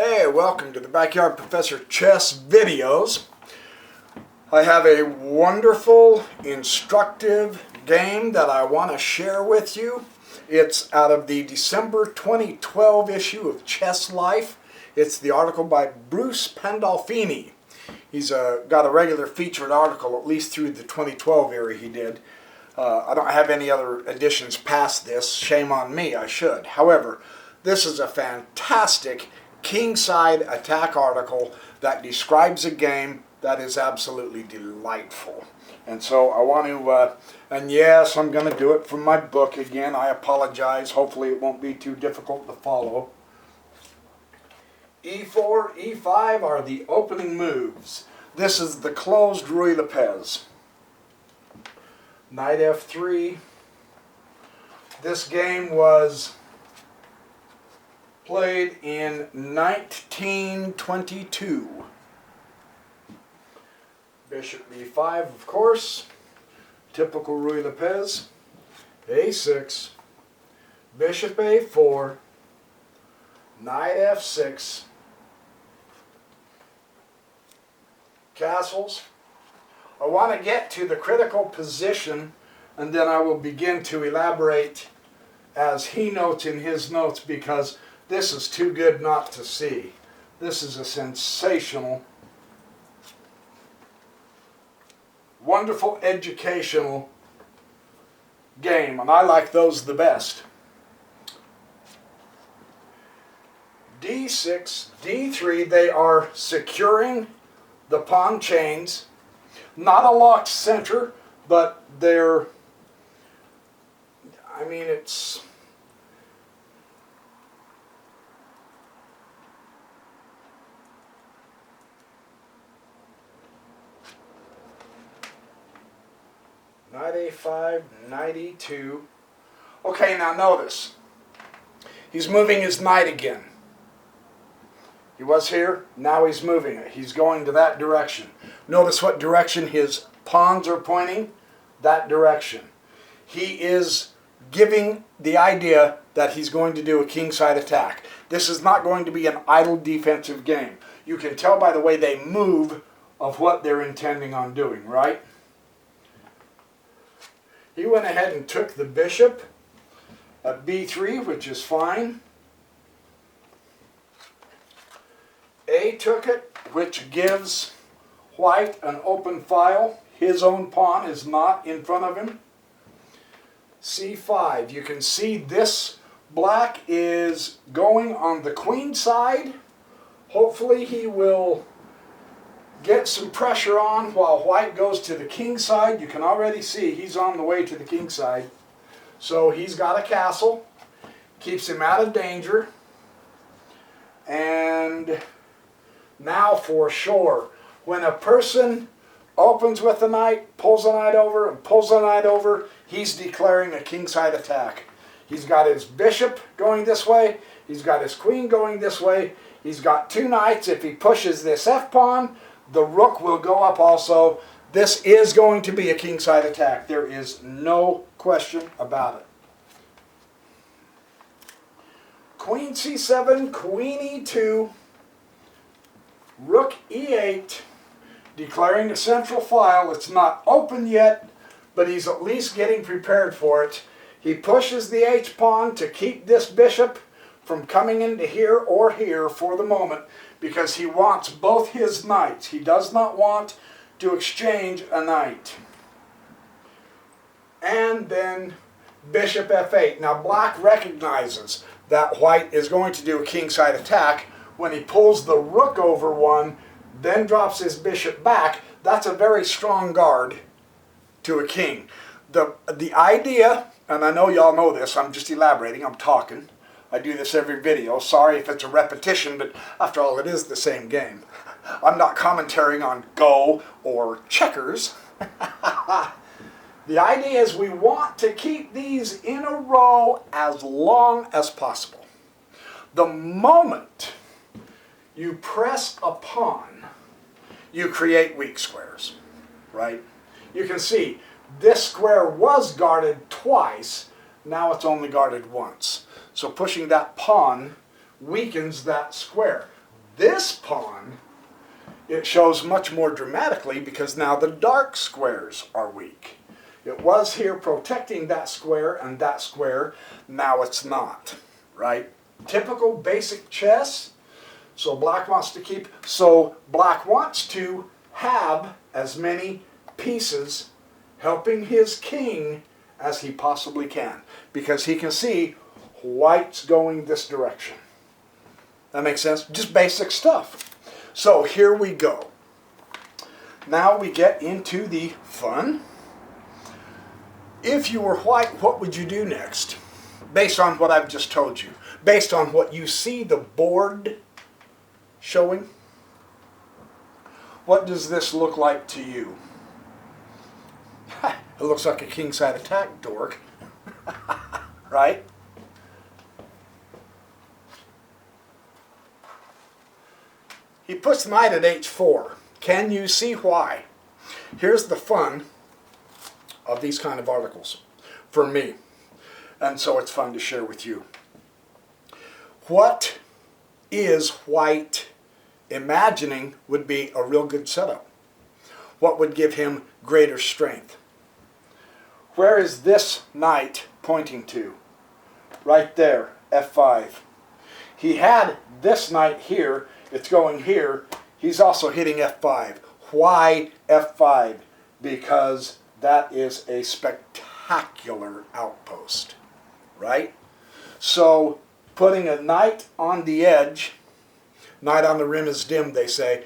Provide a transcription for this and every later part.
Hey, welcome to the Backyard Professor Chess videos. I have a wonderful, instructive game that I want to share with you. It's out of the December 2012 issue of Chess Life. It's the article by Bruce Pandolfini. He's got a regular featured article, at least through the 2012 era he did. I don't have any other editions past this. Shame on me, I should. However, this is a fantastic Kingside attack article that describes a game that is absolutely delightful. And so I want to, and yes, I'm going to do it from my book again. I apologize. Hopefully it won't be too difficult to follow. E4, E5 are the opening moves. This is the closed Ruy Lopez. Knight F3. This game was played in 1922. Bishop B5, of course. Typical Ruy Lopez. A6. Bishop A4. Knight F6. Castles. I want to get to the critical position, and then I will begin to elaborate as he notes in his notes, because this is too good not to see. This is a sensational, wonderful educational game, and I like those the best. D6, D3, they are securing the pawn chains. Not a locked center, but they're, I mean, it's, Knight A5, Knight E2. Okay, now notice, he's moving his knight again. He was here, now he's moving it. He's going to that direction. Notice what direction his pawns are pointing. That direction. He is giving the idea that he's going to do a kingside attack. This is not going to be an idle defensive game. You can tell by the way they move of what they're intending on doing, right? He went ahead and took the bishop at B3, which is fine. A took it, which gives white an open file. His own pawn is not in front of him. C5. You can see this black is going on the queen side. Hopefully he will get some pressure on while white goes to the king side. You can already see he's on the way to the king side. So he's got a castle. Keeps him out of danger. And now for sure, when a person opens with the knight, pulls the knight over, and pulls the knight over, he's declaring a kingside attack. He's got his bishop going this way, he's got his queen going this way, he's got two knights. If he pushes this f-pawn, the rook will go up also. This is going to be a kingside attack. There is no question about it. Queen c7, queen e2, rook e8, declaring a central file. It's not open yet, but he's at least getting prepared for it. He pushes the h-pawn to keep this bishop from coming into here or here for the moment, because he wants both his knights. He does not want to exchange a knight. And then bishop f8. Now black recognizes that white is going to do a kingside attack when he pulls the rook over one, then drops his bishop back. That's a very strong guard to a king. The idea, and I know y'all know this, I'm just elaborating, I'm talking. I do this every video. Sorry if it's a repetition, but after all, it is the same game. I'm not commentating on Go or checkers. The idea is we want to keep these in a row as long as possible. The moment you press a pawn, you create weak squares, right? You can see this square was guarded twice, now it's only guarded once. So pushing that pawn weakens that square. This pawn, it shows much more dramatically because now the dark squares are weak. It was here protecting that square and that square. Now it's not, right? Typical basic chess. So black wants to have as many pieces helping his king as he possibly can, because he can see white's going this direction. That makes sense? Just basic stuff. So here we go. Now we get into the fun. If you were white, what would you do next? Based on what I've just told you. Based on what you see the board showing. What does this look like to you? It looks like a kingside attack, dork. Right? He puts knight at h4. Can you see why? Here's the fun of these kind of articles for me. And so it's fun to share with you. What is white imagining would be a real good setup? What would give him greater strength? Where is this knight pointing to? Right there, f5. He had this knight here. It's going here. He's also hitting f5. Why f5? Because that is a spectacular outpost, right? So putting a knight on the edge, knight on the rim is dim, they say,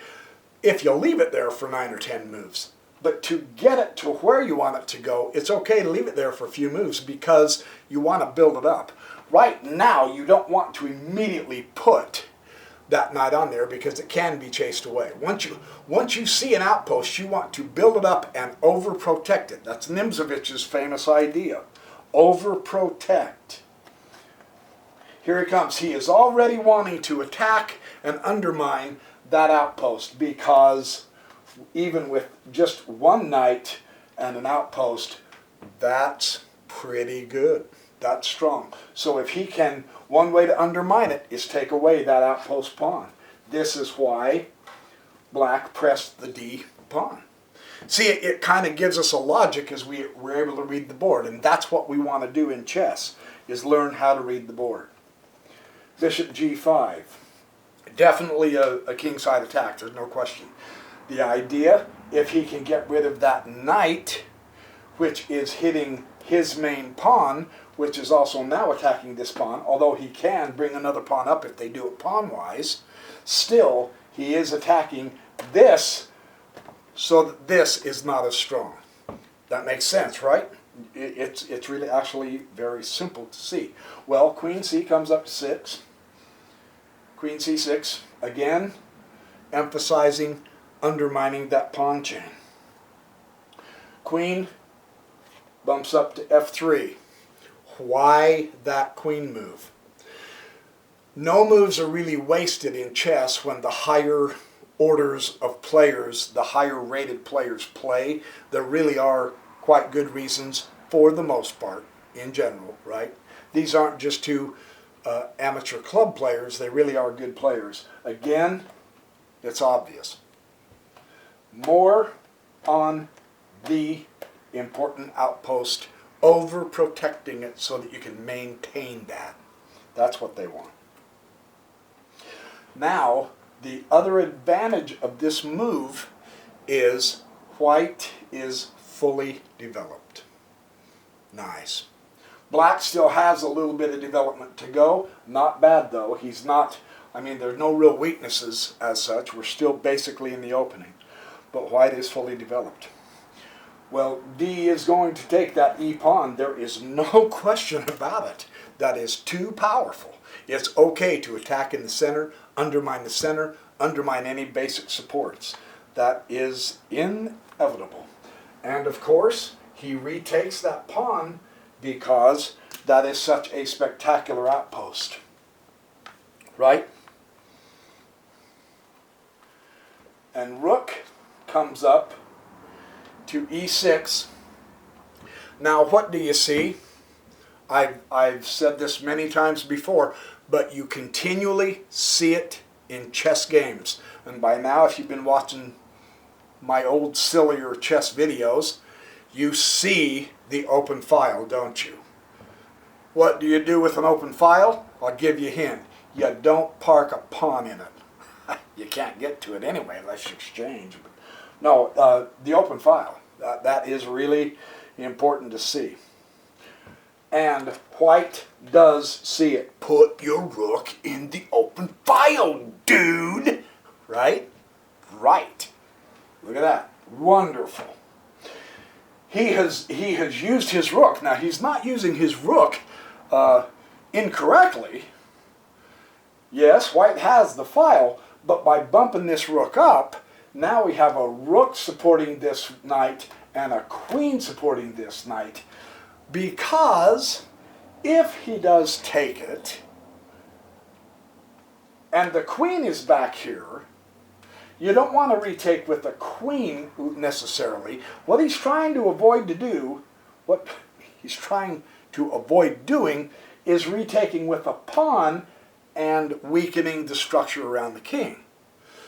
if you leave it there for 9 or 10 moves. But to get it to where you want it to go, it's okay to leave it there for a few moves because you want to build it up. Right now, you don't want to immediately put that knight on there because it can be chased away. Once you see an outpost, you want to build it up and overprotect it. That's Nimzovich's famous idea. Overprotect. Here he comes. He is already wanting to attack and undermine that outpost because even with just one knight and an outpost, that's pretty good. That's strong. So if he can, one way to undermine it is take away that outpost pawn. This is why black pressed the D pawn. See, it kind of gives us a logic as we're able to read the board, and that's what we want to do in chess, is learn how to read the board. Bishop g5. Definitely a kingside attack, there's no question. The idea, if he can get rid of that knight, which is hitting his main pawn, which is also now attacking this pawn, although he can bring another pawn up if they do it pawn-wise, still he is attacking this so that this is not as strong. That makes sense, right? It's really actually very simple to see. Well, queen c comes up to 6. Queen c6, again, emphasizing undermining that pawn chain. Queen bumps up to f3. Why that queen move? No moves are really wasted in chess when the higher orders of players, the higher rated players play. There really are quite good reasons for the most part, in general, right? These aren't just two amateur club players, they really are good players. Again, it's obvious. More on the important outpost, overprotecting it so that you can maintain that. That's what they want. Now, the other advantage of this move is white is fully developed. Nice. Black still has a little bit of development to go. Not bad though. He's not, I mean, there's no real weaknesses as such. We're still basically in the opening. But white is fully developed. Well, D is going to take that E pawn. There is no question about it. That is too powerful. It's okay to attack in the center, undermine any basic supports. That is inevitable. And of course, he retakes that pawn because that is such a spectacular outpost. Right? And rook comes up to e6. Now what do you see? I've said this many times before, but you continually see it in chess games. And by now, if you've been watching my old sillier chess videos, you see the open file, don't you? What do you do with an open file? I'll give you a hint. You don't park a pawn in it. You can't get to it anyway unless you exchange. But no, the open file, that is really important to see. And white does see it. Put your rook in the open file, dude. Right? Right. Look at that. Wonderful. He has used his rook. Now, he's not using his rook incorrectly. Yes, white has the file, but by bumping this rook up, now we have a rook supporting this knight and a queen supporting this knight. Because if he does take it, and the queen is back here, you don't want to retake with the queen necessarily. What he's trying to avoid doing is retaking with a pawn and weakening the structure around the king.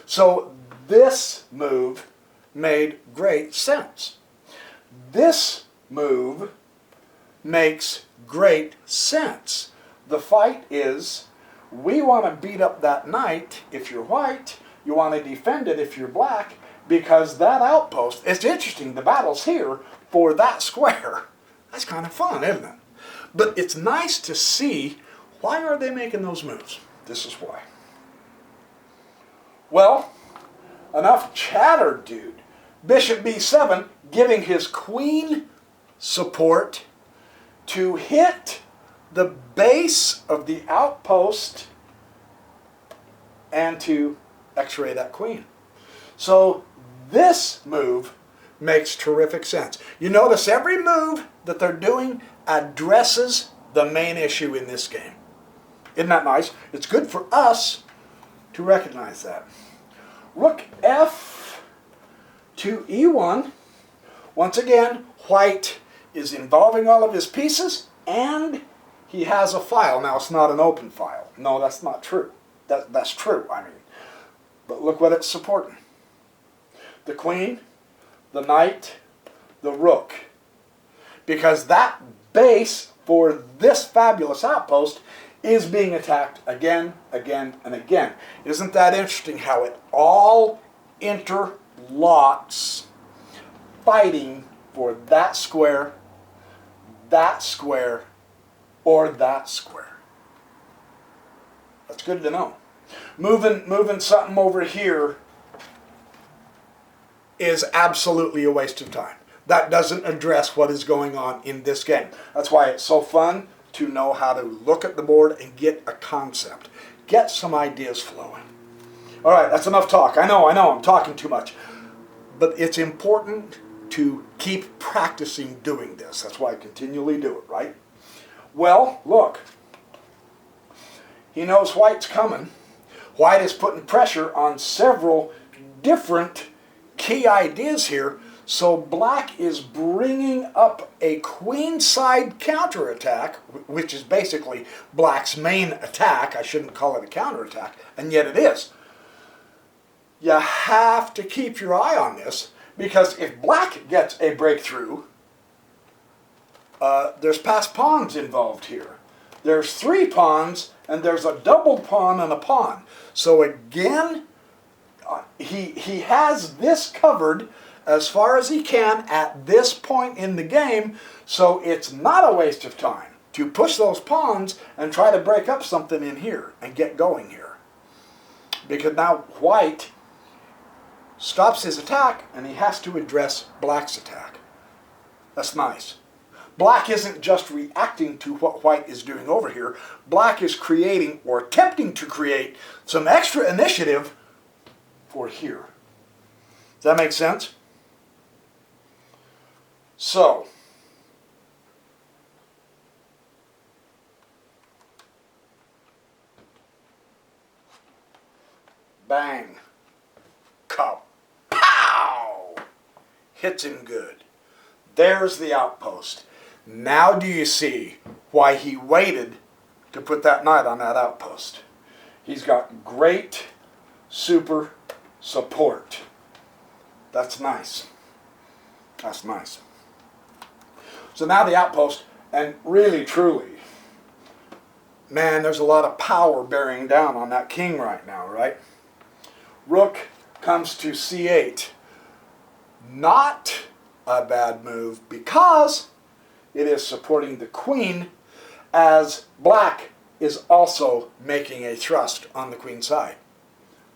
So this move made great sense. This move makes great sense. The fight is, we want to beat up that knight if you're white, you want to defend it if you're black, because that outpost, it's interesting, the battle's here for that square. That's kind of fun, isn't it? But it's nice to see, why are they making those moves? This is why. Well, enough chatter, dude. Bishop b7, giving his queen support to hit the base of the outpost and to x-ray that queen. So this move makes terrific sense. You notice every move that they're doing addresses the main issue in this game. Isn't that nice? It's good for us to recognize that. Rook f to e1. Once again, white is involving all of his pieces, and he has a file. Now, it's not an open file. No, that's not true. That's true, I mean. But look what it's supporting. The queen, the knight, the rook. Because that base for this fabulous outpost is being attacked again, again, and again. Isn't that interesting how it all interlocks, fighting for that square, or that square? That's good to know. Moving something over here is absolutely a waste of time. That doesn't address what is going on in this game. That's why it's so fun to know how to look at the board and get a concept. Get some ideas flowing. All right, that's enough talk. I know, I'm talking too much. But it's important to keep practicing doing this. That's why I continually do it, right? Well, look. He knows white's coming. White is putting pressure on several different key ideas here. So black is bringing up a queenside counterattack, which is basically black's main attack. I shouldn't call it a counterattack, and yet it is. You have to keep your eye on this, because if black gets a breakthrough, there's passed pawns involved here. There's 3 pawns, and there's a double pawn and a pawn. So again, he has this covered as far as he can at this point in the game, so it's not a waste of time to push those pawns and try to break up something in here and get going here. Because now white stops his attack and he has to address black's attack. That's nice. Black isn't just reacting to what white is doing over here. Black is creating, or attempting to create, some extra initiative for here. Does that make sense? So, bang, pow, hits him good. There's the outpost. Now do you see why he waited to put that knight on that outpost? He's got great super support. That's nice. That's nice. So now the outpost, and really, truly, man, there's a lot of power bearing down on that king right now, right? Rook comes to c8. Not a bad move because it is supporting the queen, as black is also making a thrust on the queen side,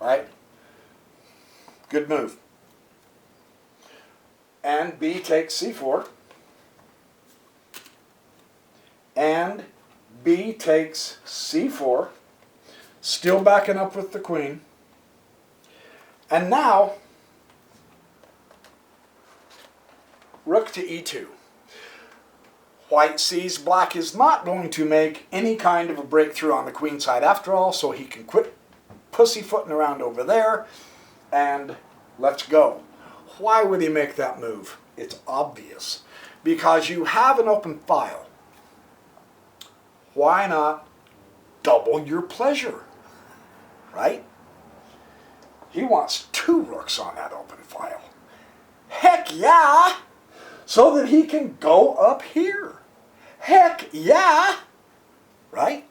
right? Good move. And b takes c4. And b takes c4. Still backing up with the queen. And now, rook to e2. White sees black is not going to make any kind of a breakthrough on the queen side after all, so he can quit pussyfooting around over there, and let's go. Why would he make that move? It's obvious. Because you have an open file. Why not double your pleasure? Right? He wants 2 rooks on that open file. Heck yeah! So that he can go up here. Heck yeah! Right?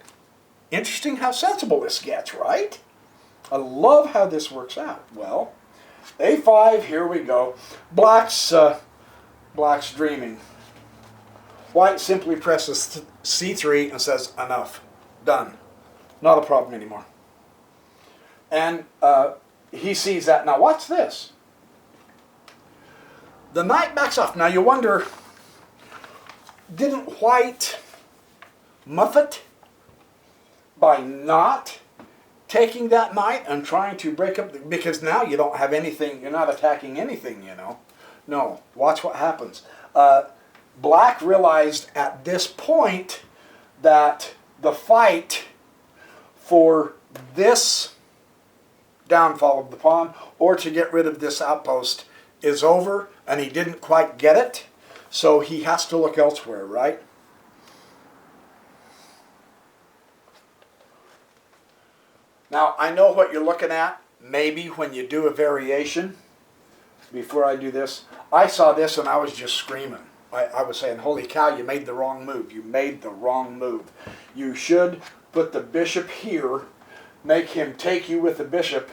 Interesting how sensible this gets, right? I love how this works out. Well, a5, here we go. Black's dreaming. White simply presses c3 and says, enough. Done. Not a problem anymore. And he sees that. Now watch this. The knight backs off. Now you wonder, didn't white muff it by not taking that knight and trying to break up because now you don't have anything, you're not attacking anything, you know. No, watch what happens. Black realized at this point that the fight for this downfall of the pawn or to get rid of this outpost is over, and he didn't quite get it, so he has to look elsewhere, right? Now, I know what you're looking at, maybe when you do a variation. Before I do this, I saw this and I was just screaming. I was saying, holy cow, you made the wrong move. You made the wrong move. You should put the bishop here, make him take you with the bishop,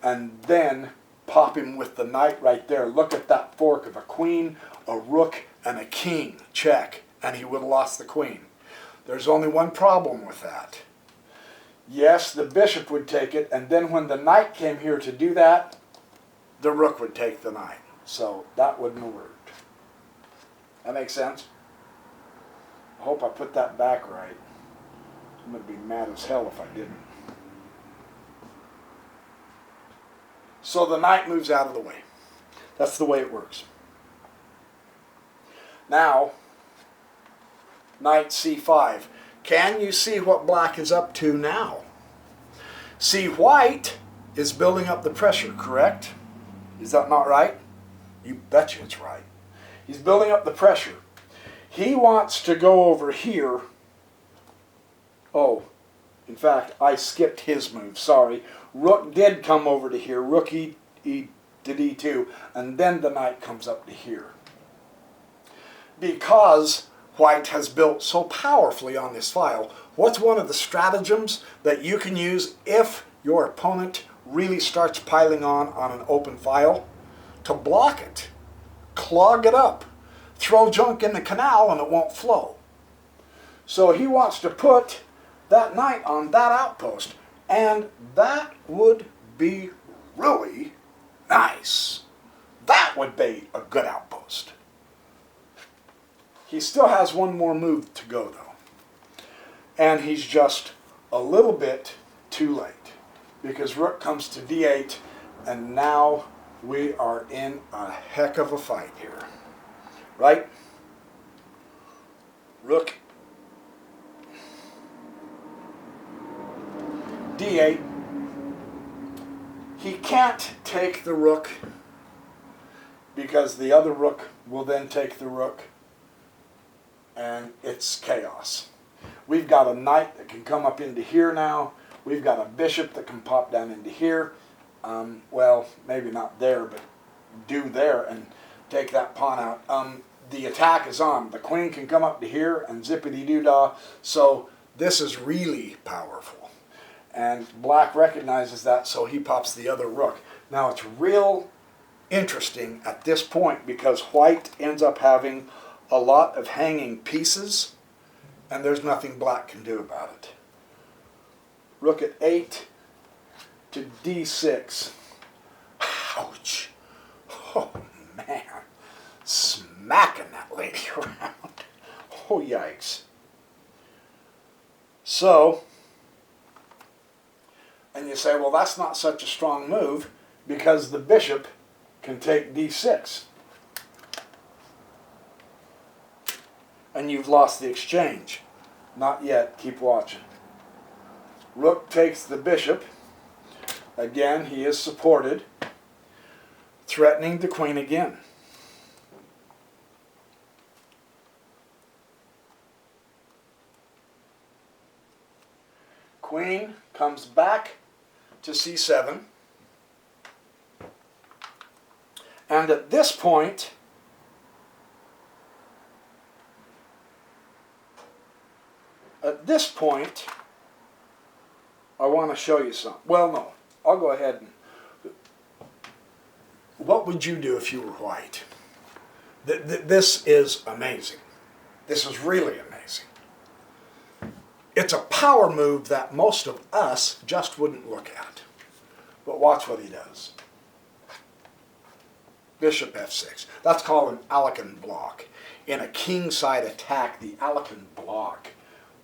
and then pop him with the knight right there. Look at that fork of a queen, a rook, and a king. Check. And he would have lost the queen. There's only one problem with that. Yes, the bishop would take it, and then when the knight came here to do that, the rook would take the knight. So that wouldn't have worked. That makes sense? I hope I put that back right. I'm going to be mad as hell if I didn't. So the knight moves out of the way. That's the way it works. Now, knight c5. Can you see what black is up to now? See, white is building up the pressure, correct? Is that not right? You betcha it's right. He's building up the pressure. He wants to go over here. Oh, in fact, I skipped his move. Sorry. Rook did come over to here. Rook e to d2, and then the knight comes up to here. Because white has built so powerfully on this file, what's one of the stratagems that you can use if your opponent really starts piling on an open file? To block it. Clog it up. Throw junk in the canal and it won't flow. So he wants to put that knight on that outpost, and that would be really nice. That would be a good outpost. He still has one more move to go though, and he's just a little bit too late because rook comes to d8, and now we are in a heck of a fight here, right? Rook d8. He can't take the rook because the other rook will then take the rook, and it's chaos. We've got a knight that can come up into here now. We've got a bishop that can pop down into here. Well, maybe not there, but do there and take that pawn out. The attack is on. The queen can come up to here and zippity-doo-dah. So this is really powerful. And black recognizes that, so he pops the other rook. Now it's real interesting at this point because white ends up having a lot of hanging pieces, and there's nothing black can do about it. Rook at 8 to d6. Ouch. Oh, man. Smacking that lady around. Oh, yikes. So, and you say, well, that's not such a strong move because the bishop can take d6. And you've lost the exchange. Not yet. Keep watching. Rook takes the bishop. Again, he is supported, threatening the queen again. Queen comes back to c7. And at this point, I want to show you something. Well, no. I'll go ahead and... What would you do if you were white? This is amazing. This is really amazing. It's a power move that most of us just wouldn't look at. But watch what he does. Bishop f6. That's called an Alekan block. In a kingside attack, the Alekan block,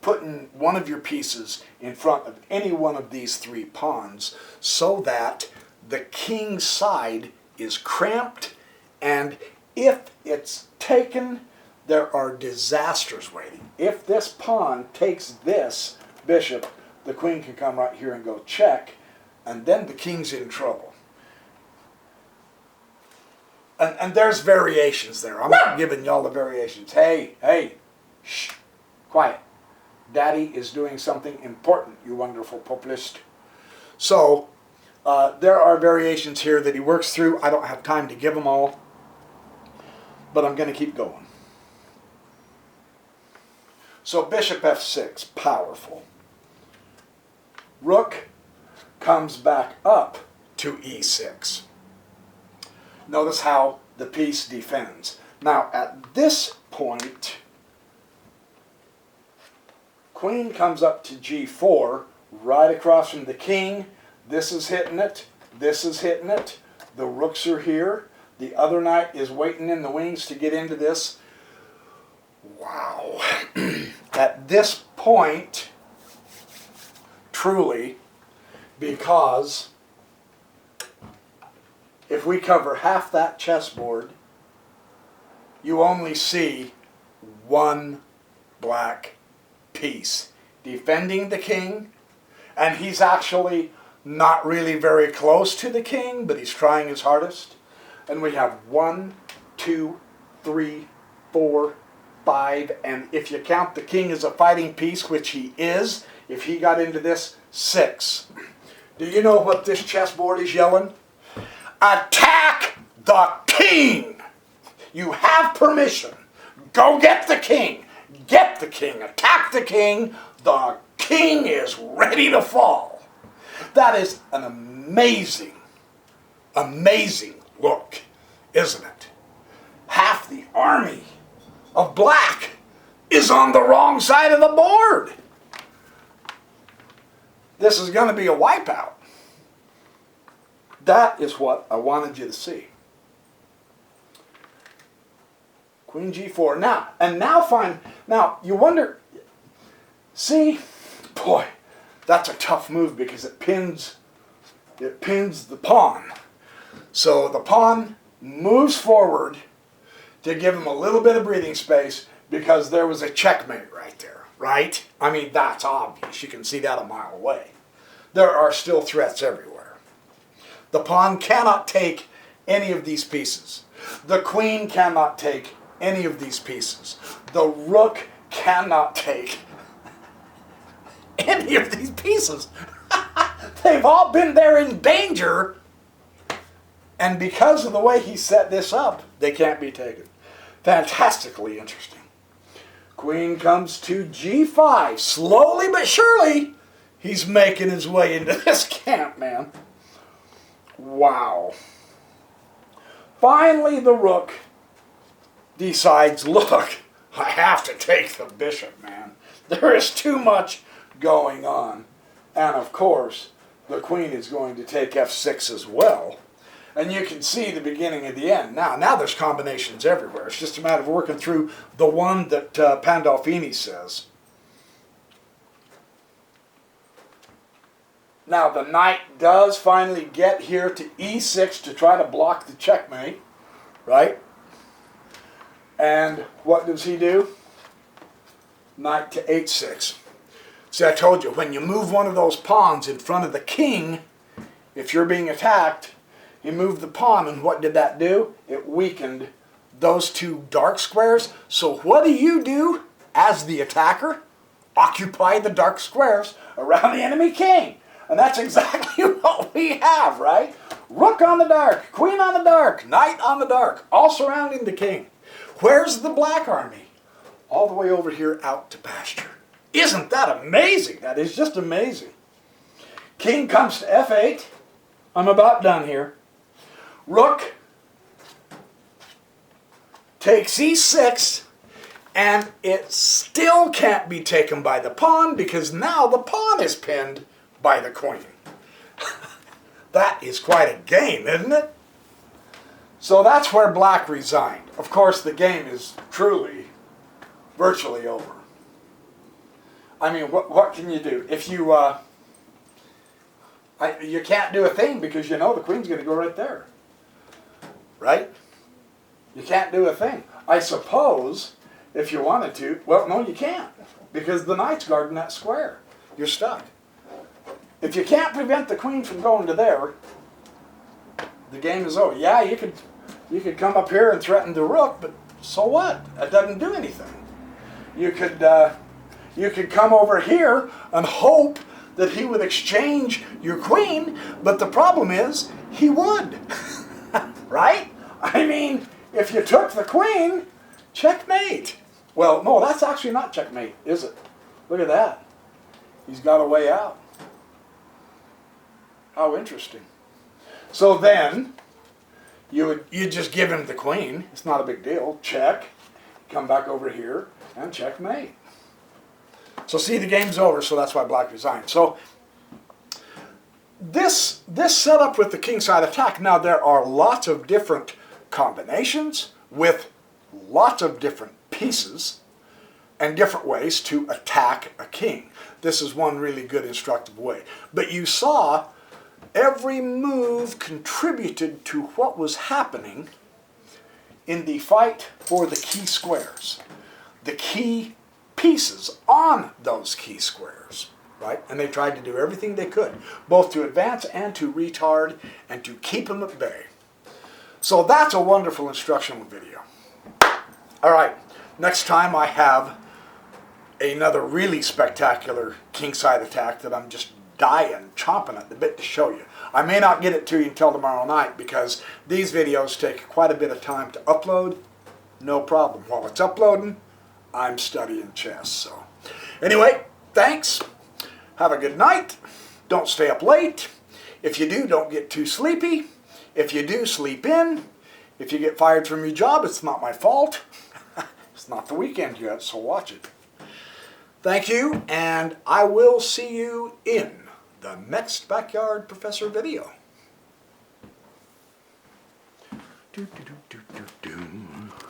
putting one of your pieces in front of any one of these three pawns so that the king side is cramped, and if it's taken, there are disasters waiting. If this pawn takes this bishop, the queen can come right here and go check, and then the king's in trouble. And there's variations there. I'm not giving y'all the variations. Hey, shh, quiet. Daddy is doing something important, you wonderful populist. So, there are variations here that he works through. I don't have time to give them all, but I'm going to keep going. So, bishop f6, powerful. Rook comes back up to e6. Notice how the piece defends. Now, at this point, queen comes up to g4, right across from the king. This is hitting it. This is hitting it. The rooks are here. The other knight is waiting in the wings to get into this. Wow. At this point, truly, because if we cover half that chessboard, you only see one black piece defending the king, and he's actually not really very close to the king, but he's trying his hardest. And we have 1, 2, 3, 4, 5, and if you count the king as a fighting piece, which he is, if he got into this, 6. Do you know what this chessboard is yelling? Attack the king! You have permission. Go get the king. Get the king. Attack the king. The king is ready to fall. That is an amazing, amazing look, isn't it? Half the army of black is on the wrong side of the board. This is going to be a wipeout. That is what I wanted you to see. Queen g4. Now you wonder, see, boy, that's a tough move because it pins the pawn. So the pawn moves forward to give him a little bit of breathing space because there was a checkmate right there, right? I mean, that's obvious. You can see that a mile away. There are still threats everywhere. The pawn cannot take any of these pieces. The queen cannot take any of these pieces. The rook cannot take any of these pieces. They've all been there in danger And because of the way he set this up, they can't be taken. Fantastically interesting. Queen comes to G5. Slowly but surely, he's making his way into this camp, man. Wow. Finally, the rook decides, look, I have to take the bishop, man. There is too much going on. And of course, the queen is going to take f6 as well. And you can see the beginning of the end. Now there's combinations everywhere. It's just a matter of working through the one that Pandolfini says. Now the knight does finally get here to e6 to try to block the checkmate, right? And what does he do? Knight to h6. See, I told you, when you move one of those pawns in front of the king, if you're being attacked, you move the pawn, and what did that do? It weakened those two dark squares. So what do as the attacker? Occupy the dark squares around the enemy king. And that's exactly what we have, right? Rook on the dark, queen on the dark, knight on the dark, all surrounding the king. Where's the black army? All the way over here out to pasture. Isn't that amazing? That is just amazing. King comes to f8. I'm about done here. Rook takes e6, and it still can't be taken by the pawn because now the pawn is pinned by the queen. That is quite a game, isn't it? So that's where black resigned. Of course, the game is truly, virtually over. I mean, what can you do? If you, you can't do a thing because you know the queen's going to go right there. Right? You can't do a thing. I suppose, if you wanted to, well, no, you can't. Because the knight's guarding that square. You're stuck. If you can't prevent the queen from going to there, the game is over. Yeah, you could come up here and threaten the rook, but so what? It doesn't do anything. You could come over here and hope that he would exchange your queen, but the problem is, he would. Right? I mean, if you took the queen, checkmate. Well, no, that's actually not checkmate, is it? Look at that. He's got a way out. How interesting. So then, you just give him the queen. It's not a big deal. Check. Come back over here and checkmate. So see, the game's over, so that's why black resigned. So this setup with the kingside attack, now there are lots of different combinations with lots of different pieces and different ways to attack a king. This is one really good instructive way. But you saw every move contributed to what was happening in the fight for the key squares. The key pieces on those key squares, right? And they tried to do everything they could, both to advance and to retard and to keep them at bay. So that's a wonderful instructional video. All right, next time I have another really spectacular kingside attack that I'm just dying, chomping at the bit to show you. I may not get it to you until tomorrow night because these videos take quite a bit of time to upload. No problem. While it's uploading, I'm studying chess. So anyway, thanks. Have a good night. Don't stay up late. If you do, don't get too sleepy. If you do, sleep in. If you get fired from your job, it's not my fault. It's not the weekend yet, so watch it. Thank you, and I will see you in the next Backyard Professor video.